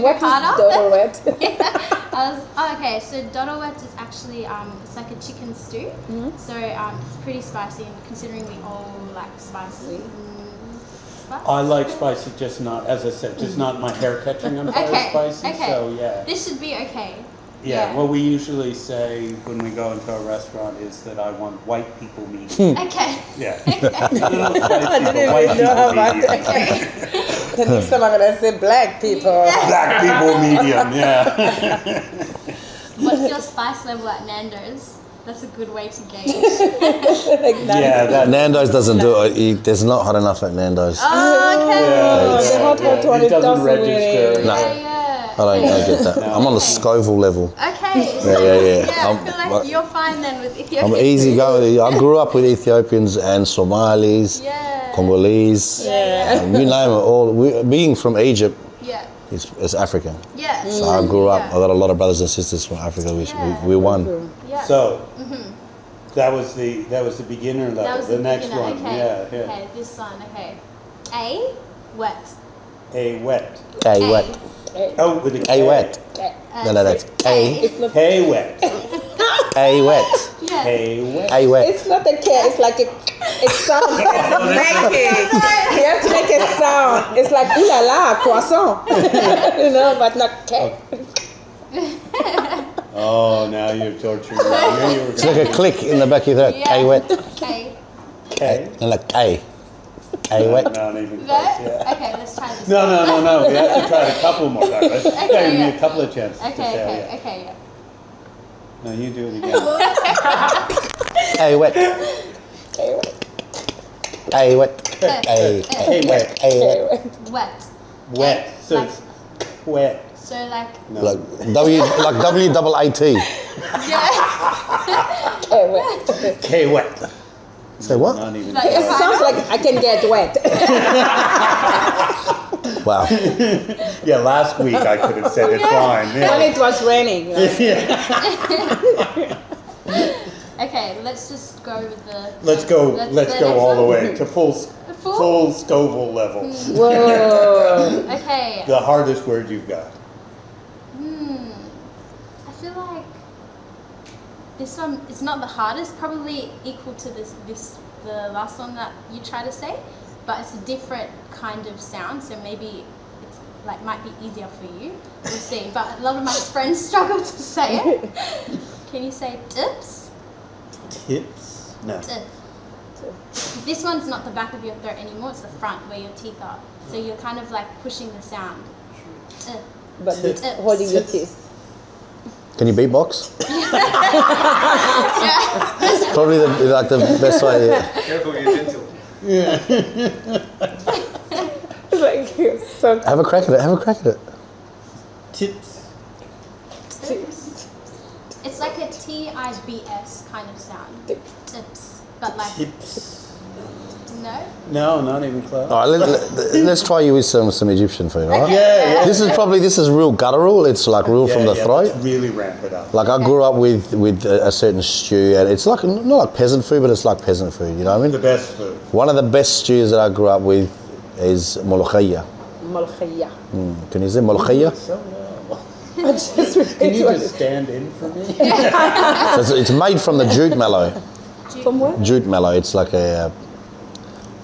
what harder. is dodowet? Okay, so dodowet is actually it's like a chicken stew. So it's pretty spicy, and considering we all like spicy. I like spicy, just not, as I said, just not my hair catching on fire spicy. Okay. So yeah. This should be okay. Yeah, what we usually say when we go into a restaurant is that I want white people medium. Okay. Yeah. I didn't even know about that. The next time I'm gonna say black people. Black people medium, yeah. What's your spice level at Nando's? That's a good way to gauge. Yeah, that Nando's doesn't do it. There's not hot enough at Nando's. Oh, okay. The hot one, it doesn't register. really. No. Yeah. I don't get that. I'm on the Scoville level. Okay. Yeah. I feel like you're fine then with Ethiopia. I'm easy going. I grew up with Ethiopians and Somalis, Yeah. Congolese. Yeah. You name it all. Being from Egypt, Yeah. it's African. Yeah. So I grew up. Yeah. I got a lot of brothers and sisters from Africa. We won. Yeah. So that was the beginner level. That was the next beginner. one, Okay. yeah. Okay, this one. Okay. A, wet. A wet. K wet. Oh, with a K. A wet. No, that's A. K wet. A wet. Yeah. K wet. A wet. It's not a K, it's like it sounds like a making. You have to make a sound. It's like ooh la la, croissant. But not K. Oh, now you're torturing me. I knew you were It's going like a click in the back of your throat. Yeah. A wet. Okay. K. And like A. A wet. Not even close, That? yeah. Okay, let's try this. No. We have to try it a couple more times. Right? Okay, Give me yeah. a couple of chances to say Okay, yeah. No, you do it again. A wet. A wet. A. K wet. A wet. Wet. Wet. So it's wet. So like, No. Like WAAT. yeah. K wet. Say what? Not even Like, It close. sounds like I can get wet. Wow. Yeah, last week I could have said it fine. When Yeah. it was raining. Okay, let's just go with the. Let's go next all the one. way to Full? full Scoville level. Whoa. Okay. The hardest word you've got. I feel like this one is not the hardest, probably equal to the last one that you try to say, but it's a different kind of sound, so maybe it's like might be easier for you. We'll see. But a lot of my friends struggle to say it. Can you say tips? Tips? No. This one's not the back of your throat anymore, it's the front where your teeth are. So you're kind of like pushing the sound. But with holding your teeth. Can you beatbox? Probably the best way. Careful, you're gentle. It's like you're so Have a crack at it. Have a crack at it. Tips. Tips. It's like a TIBS kind of sound. Tips. But like, Tips. no? No, not even close. All right, let's try you with some Egyptian food, all right? Yeah. This is real guttural. It's like real from the throat. Let's really ramp it up. Like I grew up with a certain stew, and it's like not like peasant food, but it's like peasant food. You know what I The mean? best food. One of the best stews that I grew up with is molokhia. malkhaya. Can you say molokhia? So I just Can you just stand in for me? So it's made from the jute mallow. From where? Jute mallow. It's like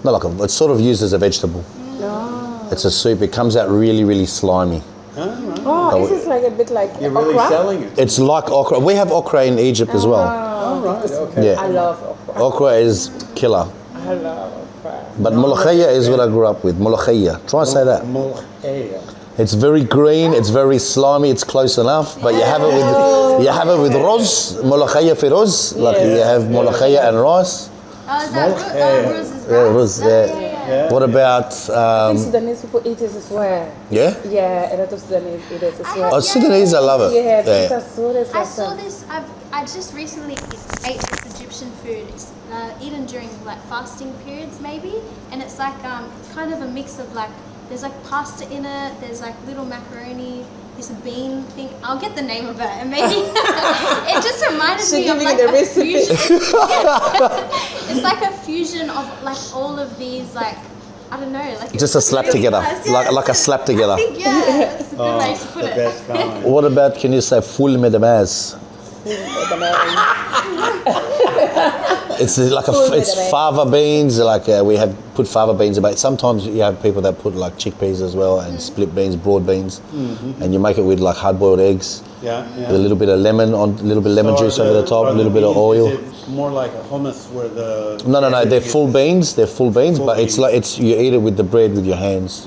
it's sort of used as a vegetable. No. It's a soup. It comes out really, really slimy. Oh, this is like a bit like You're really okra. selling it. It's like okra. We have okra in Egypt as well. All right, okay. Yeah. I love okra. Okra is killer. I love okra. But molokhia is what I grew up with. Molokhia. Try and say that. Molheya. It's very green. It's very slimy. It's close enough. But you have it with roz. Molokhia fi roz. Like you have molokhia and rice. Oh, is that Ruz is Yeah, roz. Yeah. What about Sudanese people eat it as well. yeah? Yeah, a lot of Sudanese eat it as well. Oh, Sudanese, I love it. Yeah, Yeah. I saw this. I just recently ate this Egyptian food. It's eaten during like fasting periods, maybe, and it's like it's kind of a mix of like there's like pasta in it. There's like little macaroni. There's a bean thing. I'll get the name of it, and maybe it just reminded me of giving like the a recipe. fusion. It's like a fusion of like all of these like I don't know, like Just a slap together, like a slap together. I think, yeah, that's a good way to put The it. best kind. What about, can you say full medamaz? It's like it's fava beans. Like we have put fava beans about. Sometimes you have people that put like chickpeas as well and split beans, broad beans, and you make it with like hard-boiled eggs. Yeah, With a little bit of lemon a little bit of lemon juice over the top, a little bit of oil. Is it more like a hummus where the No, they're full beans. They're full beans, but it's like you eat it with the bread with your hands.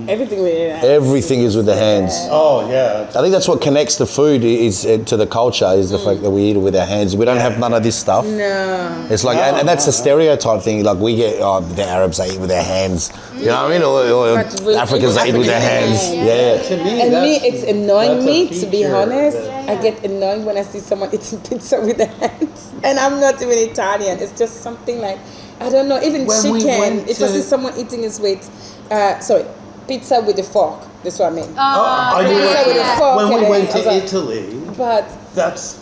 Everything we eat. Everything is with the hands. Oh yeah. I think that's what connects the food is to the culture is the fact that we eat it with our hands. We don't have none of this stuff. No. It's like, and that's a stereotype thing. Like we get, the Arabs they eat with their hands. You know what I mean? Or Africans they eat with their hands. Yeah. To me, And me, it's annoying that's a me, to be feature honest. that- I get annoyed when I see someone eating pizza with their hands. And I'm not even Italian. It's just something like, I don't know, even When we chicken. went If I to- see someone eating it with, pizza with a fork. That's what I mean. I do Pizza with a yeah. fork. When and we then went I was to like, Italy, But that's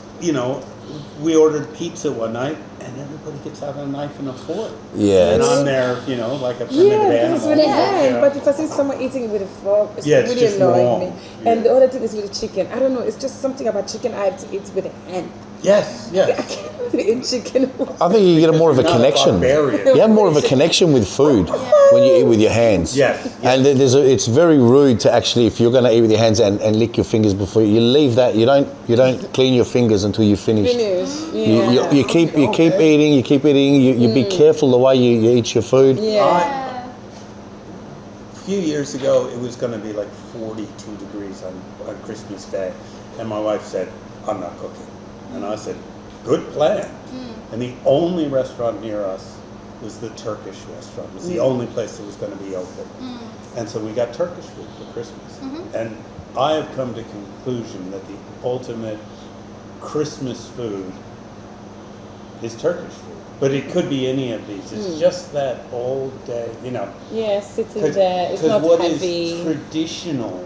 we ordered pizza one night, and everybody gets out a knife and a fork. Yeah. And I'm there, like a primitive yeah, this is animal. really Yeah. bad. But if I see someone eating it with a fork, it's Yeah, it's really just annoying wrong. me. Yeah. And the other thing is with the chicken. I don't know. It's just something about chicken I have to eat with a hand. Yes, I yes. can't eat chicken. I think you get more of a Not a connection. barbarian. You have more of a connection with food when you eat with your hands. Yes, And it's very rude to actually, if you're going to eat with your hands and lick your fingers before you leave that, you don't clean your fingers until you finish. Finish. Yeah. You keep eating, you be careful the way you eat your food. Yeah. A few years ago, it was going to be like 42 degrees on Christmas Day, and my wife said, "I'm not cooking," and I said, "Good plan." And the only restaurant near us was the Turkish restaurant. It was the only place that was going to be open, and so we got Turkish food for Christmas. And I have come to the conclusion that the ultimate Christmas food is Turkish food, but it could be any of these. It's just that all day, Yeah, sitting there. It's not what heavy. is traditional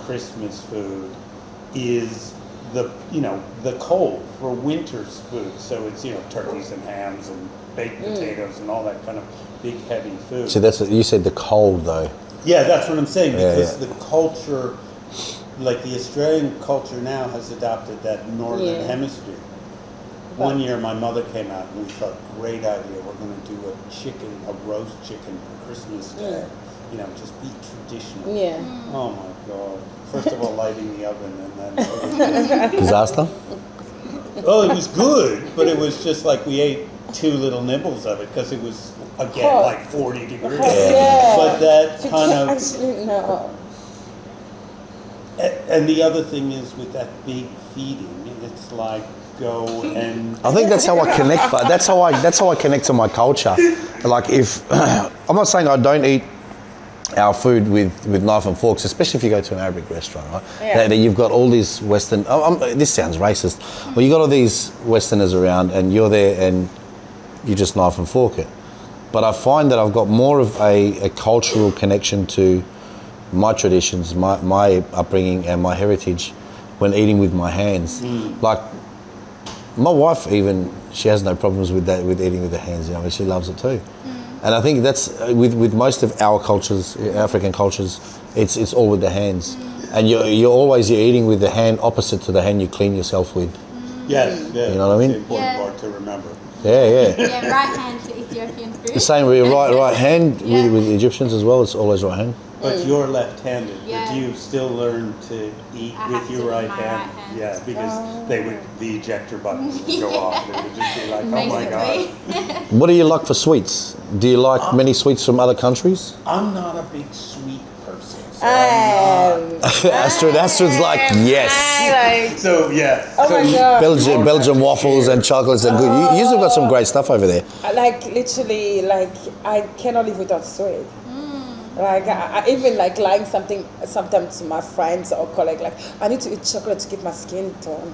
Christmas food is the cold for winter's food. So it's turkeys and hams and baked potatoes and all that kind of big heavy food. So that's what you said, the cold though. Yeah, that's what I'm saying, Yeah, because yeah. the culture, like the Australian culture now, has adopted that northern Yeah. hemisphere. One year my mother came out and we thought, great idea, we're going to do a roast chicken for Christmas Day. Just be traditional. Yeah. Oh my God. First of all, lighting the oven and then... Disaster. Oh, it was good, but it was just like we ate 2 little nibbles of it because it was, again, Hot. like 40 degrees. Yeah. But that You kind can't of... actually, no. And the other thing is with that big feeding, it's like go and... I think that's how I connect. But that's how I connect to my culture. Like if I'm not saying I don't eat our food with knife and forks, especially if you go to an Arabic restaurant, right? Yeah. That you've got all these Western. This sounds racist, but you got all these Westerners around, and you're there, and you just knife and fork it. But I find that I've got more of a cultural connection to my traditions, my upbringing, and my heritage when eating with my hands. Like my wife, even she has no problems with that, with eating with her hands. She loves it too. And I think that's with most of our cultures, African cultures, it's all with the hands. And you're eating with the hand opposite to the hand you clean yourself with. Yes, yeah, You know what I mean? that's the important Yeah. part to remember. Yeah. Yeah, right hand for Ethiopian food. The same with your right hand Yeah. with the Egyptians as well. It's always right hand. But you're left-handed, Yeah. but you still learn to eat I with have your to right with my hand. right hand. Yeah, because the ejector button would go off. It would just be like, oh my Basically. God. What do you like for sweets? Do you like many sweets from other countries? I'm not a big sweet person. So I'm not. Astrid's like, yes. So, yeah. Oh so my God. Belgian waffles and chocolates are good. You have got some great stuff over there. Like literally, like I cannot live without sweet. Like I even like lying something sometimes to my friends or colleagues, like I need to eat chocolate to keep my skin tone.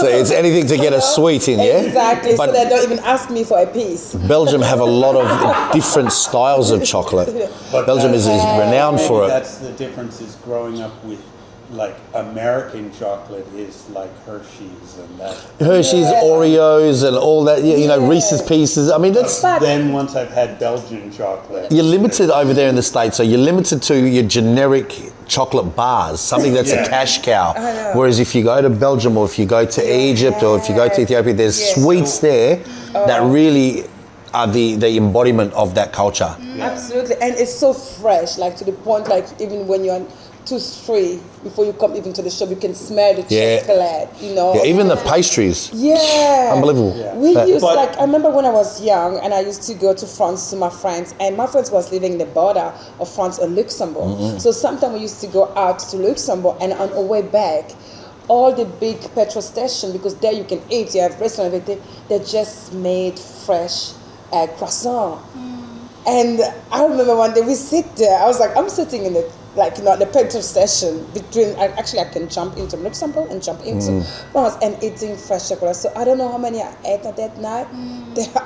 So it's anything to get a sweet in, yeah? Exactly. But so they don't even ask me for a piece. Belgium have a lot of different styles of chocolate. But Belgium is renowned maybe for it. That's the difference is growing up with like American chocolate is like Hershey's and that. Hershey's, Oreos, and all that. You know, Reese's Pieces. I mean, that's. Then once I've had Belgian chocolate, You're limited over there in the States, so you're limited to your generic chocolate bars, something that's a cash cow. Whereas if you go to Belgium or if you go to Egypt or if you go to Ethiopia, there's sweets there that really are the embodiment of that culture. Absolutely, and it's so fresh, like to the point, like even when you're on 2-3, before you come even to the shop, you can smell the chocolate, you know. Yeah, even the pastries. Yeah. Unbelievable. Yeah. We used, like, I remember when I was young and I used to go to France to my friends, and my friends was living in the border of France and Luxembourg. So sometimes we used to go out to Luxembourg, and on our way back, all the big petrol stations, because there you can eat, you have restaurant, everything, they just made fresh croissant. And I remember one day we sit there, I was like, I'm sitting in the, like, you know, the petrol station between, actually I can jump into Luxembourg and jump into France and eating fresh chocolate. So I don't know how many I ate at that night.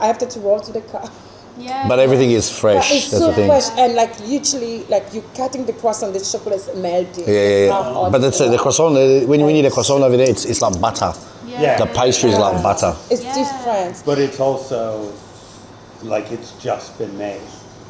I have to roll to the car. Yeah. But everything is fresh. But it's That's so the thing. fresh, and like usually, like you cutting the croissant, the chocolate is melting. Yeah. But that's the croissant. When you eat a croissant over there, it's like butter. Yeah. The pastry is like butter. It's different. but it's also like it's just been made.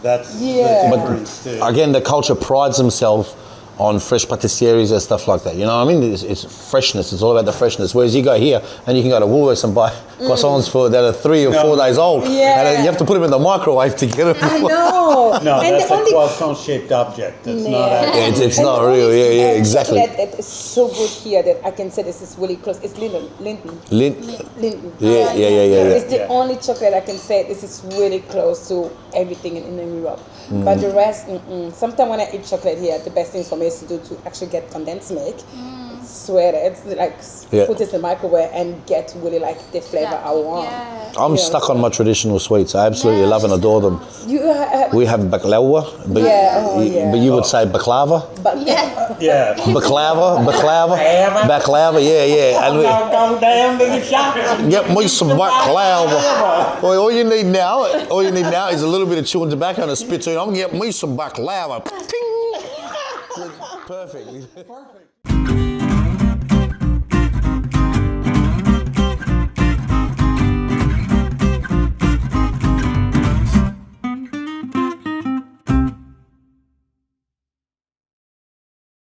That's Yeah. the But difference too. Again, the culture prides themselves on fresh patisseries and stuff like that. You know what I mean? It's freshness. It's all about the freshness. Whereas you go here and you can go to Woolworths and buy croissants that are 3 or 4 days old. Yeah. And you have to put them in the microwave to get them. I know. No, And that's the a only croissant-shaped object. It's not actually. It's and not the only real. Yeah, exactly. chocolate that is so good here that I can say this is really close. It's Linden. Lint. Linden. Yeah. It's the Yeah. only chocolate I can say this is really close to everything in Europe. But the rest, sometimes when I eat chocolate here, the best thing for me is to do to actually get condensed milk, sweat it, like put it in the microwave and get really like the flavor I want. Yeah. I'm stuck on my traditional sweets. I absolutely love and adore them. You We have baklava, but, but you would say baklava. but Yeah. Baklava, yeah. And Go down to the shop. get me some baklava. Boy, all you need now is a little bit of chewing tobacco and a spittoon. I'm gonna get me some baklava. Ting! Perfect.